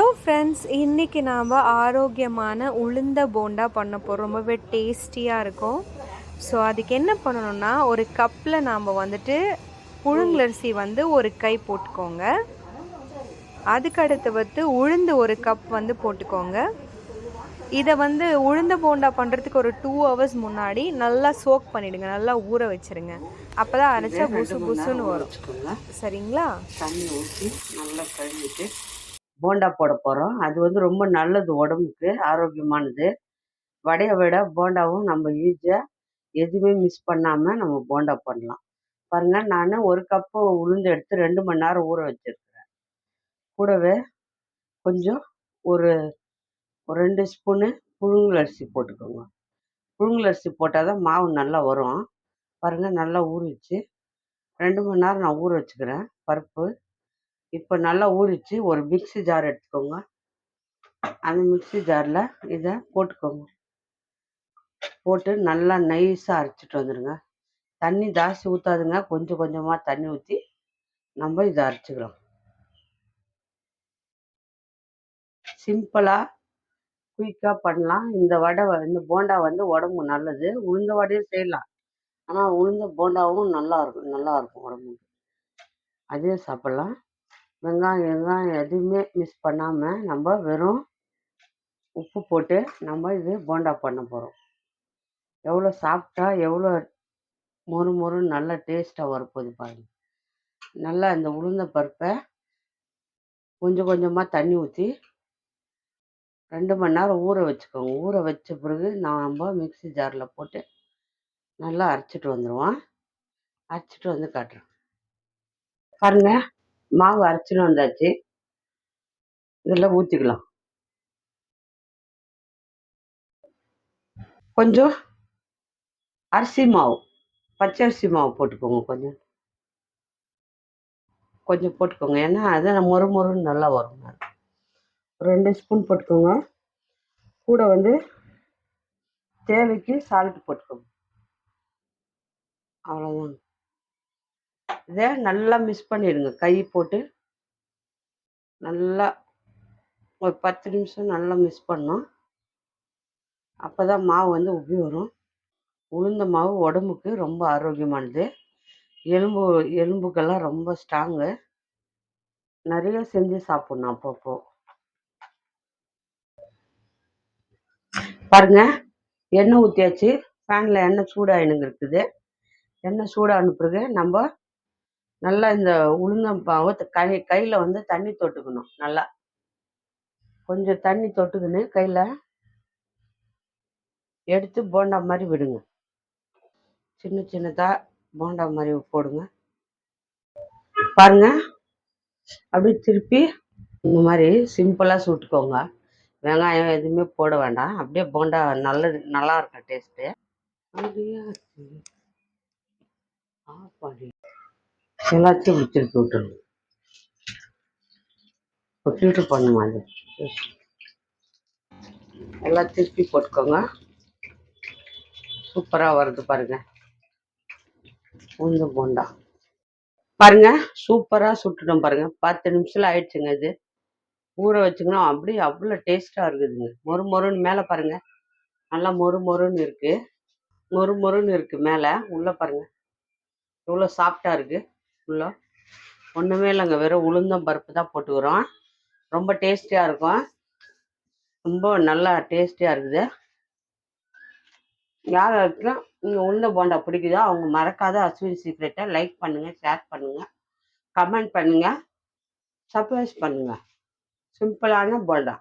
Hello friends, இன்றைக்கி நாம் ஆரோக்கியமான உளுந்த போண்டா பண்ண போகிறோம். ரொம்பவே டேஸ்டியாக இருக்கும். ஸோ அதுக்கு என்ன பண்ணணும்னா, ஒரு கப்பில் நாம் வந்துட்டு புழுங்கலரிசி வந்து ஒரு கை போட்டுக்கோங்க. அதுக்கடுத்து உளுந்து ஒரு கப் வந்து போட்டுக்கோங்க. இதை வந்து உளுந்த போண்டா பண்ணுறதுக்கு ஒரு 2 hours முன்னாடி நல்லா சோக் பண்ணிவிடுங்க, நல்லா ஊற வச்சுருங்க. அப்போ தான் அரைச்சா புசு புசுன்னு வரும். சரிங்களா? தண்ணி ஊற்றி நல்லா கழுவிட்டு போண்டா போட போகிறோம். அது வந்து ரொம்ப நல்லது, உடம்புக்கு ஆரோக்கியமானது. வடையை விட போண்டாவும் நம்ம ஈஸியாக எதுவுமே மிஸ் பண்ணாமல் நம்ம போண்டா பண்ணலாம். பாருங்க, நான் ஒரு கப்பு உளுந்து எடுத்து 2 மணி நேரம் ஊற வச்சிருக்கிறேன். கூடவே கொஞ்சம் ஒரு 2 ஸ்பூனு புழுங்கலரிசி போட்டுக்கோங்க. புழுங்கலரிசி போட்டால் தான் மாவு நல்லா வரும். பாருங்கள், நல்லா ஊறிச்சு. 2 மணி நேரம் நான் ஊற வச்சுக்கிறேன் பருப்பு. இப்போ நல்லா ஊறிச்சு. ஒரு மிக்ஸி ஜார் எடுத்துக்கோங்க. அந்த மிக்ஸி ஜாரில் இதை போட்டுக்கோங்க. போட்டு நல்லா நைஸாக அரைச்சிட்டு வந்துடுங்க. தண்ணி ஜாஸ்தி ஊற்றாதுங்க, கொஞ்சம் கொஞ்சமாக தண்ணி ஊற்றி நம்ம இதை அரைச்சிக்கலாம். சிம்பிளாக குயிக்காக பண்ணலாம். இந்த போண்டா வந்து உடம்பு நல்லது. உளுந்த வடையும் செய்யலாம், ஆனால் உளுந்த போண்டாவும் நல்லா இருக்கும் உடம்புக்கு. அதையும் சாப்பிட்லாம். வெங்காயம் எதுவுமே மிஸ் பண்ணாமல் நம்ம வெறும் உப்பு போட்டு நம்ம இது போண்டா பண்ண போகிறோம். எவ்வளோ சாப்பிட்டா எவ்வளோ மொறு மொறுன்னு நல்ல டேஸ்ட்டாக வரப்போகுது பாருங்கள். நல்லா இந்த உளுந்த பருப்பை கொஞ்சம் கொஞ்சமாக தண்ணி ஊற்றி 2 மணி நேரம் ஊற வச்சுக்கோங்க. ஊற வச்ச பிறகு நம்ம மிக்ஸி ஜாரில் போட்டு நல்லா அரைச்சிட்டு வந்துடுவோம். அரைச்சிட்டு வந்து காட்டுறேன். பாருங்க, மாவு அரைச்சிட்டு வந்தாச்சு. இதெல்லாம் ஊற்றிக்கலாம். கொஞ்சம் அரிசி மாவு, பச்சரிசி மாவு போட்டுக்கோங்க. கொஞ்சம் போட்டுக்கோங்க, ஏன்னா அது மொறு மொறுன்னு நல்லா வரும். 2 ஸ்பூன் போட்டுக்கோங்க. கூட வந்து தேவைக்கு சால்ட் போட்டுக்கோங்க. அவ்வளோதான். இதை நல்லா மிக்ஸ் பண்ணிடுங்க. கை போட்டு நல்லா ஒரு 10 நிமிஷம் நல்லா மிக்ஸ் பண்ணோம். அப்போ தான் மாவு வந்து உப்பி வரும். உளுந்த மாவு உடம்புக்கு ரொம்ப ஆரோக்கியமானது. எலும்புக்கெல்லாம் ரொம்ப ஸ்ட்ராங்கு. நிறைய செஞ்சு சாப்பிட்ணும் அப்பப்போ. பாருங்க, எண்ணெய் ஊற்றியாச்சு. ஃபேனில் எண்ணெய் சூடாகினுங்க இருக்குது. எண்ணெய் சூடான பிறகு நம்ம நல்லா இந்த உளுந்தம்பாவை கையில் வந்து தண்ணி தொட்டுக்கணும். நல்லா கொஞ்சம் தண்ணி தொட்டுக்கின்னு கையில் எடுத்து போண்டா மாதிரி விடுங்க. சின்ன சின்னதாக போண்டா மாதிரி போடுங்க. பாருங்க, அப்படியே திருப்பி இந்த மாதிரி சிம்பிளாக சுட்டுக்கோங்க. வெங்காயம் எதுவுமே போட வேண்டாம். அப்படியே போண்டா நல்லா இருக்கும் டேஸ்ட்டு. எல்லாத்தையும் திருப்பி விட்டுருங்க. ஃபில்ட்ரு பண்ணுமா அது எல்லாம் திருப்பி போட்டுக்கோங்க. சூப்பராக வருது பாருங்க உளுந்த போண்டா. பாருங்க, சூப்பராக சுட்டுட்டோம் பாருங்க. 10 நிமிஷத்தில் ஆயிடுச்சுங்க. இது ஊற வச்சுக்கணும். அப்படியே அவ்வளோ டேஸ்ட்டாக இருக்குதுங்க. மொறு மொறுன்னு மேலே பாருங்க, நல்லா மொறு மொறுன்னு இருக்கு. மொறு மொறுன்னு இருக்கு மேலே. உள்ளே பாருங்க எவ்வளோ சாஃப்டாக இருக்கு. உள்ளே ஒன்றுமே இல்லைங்க, வெறும் உளுந்தம் பருப்பு தான் போட்டுக்கிறோம். ரொம்ப டேஸ்டியாக இருக்கும். ரொம்ப நல்லா டேஸ்டியாக இருக்குது. யாருக்கெல்லாம் நீங்கள் உளுந்த போண்டா பிடிக்குதோ அவங்க மறக்காத அஸ்வின் சீக்ரெட்டை லைக் பண்ணுங்கள், ஷேர் பண்ணுங்கள், கமெண்ட் பண்ணுங்கள், சர்ப்ரைஸ் பண்ணுங்கள். சிம்பிளான போண்டா.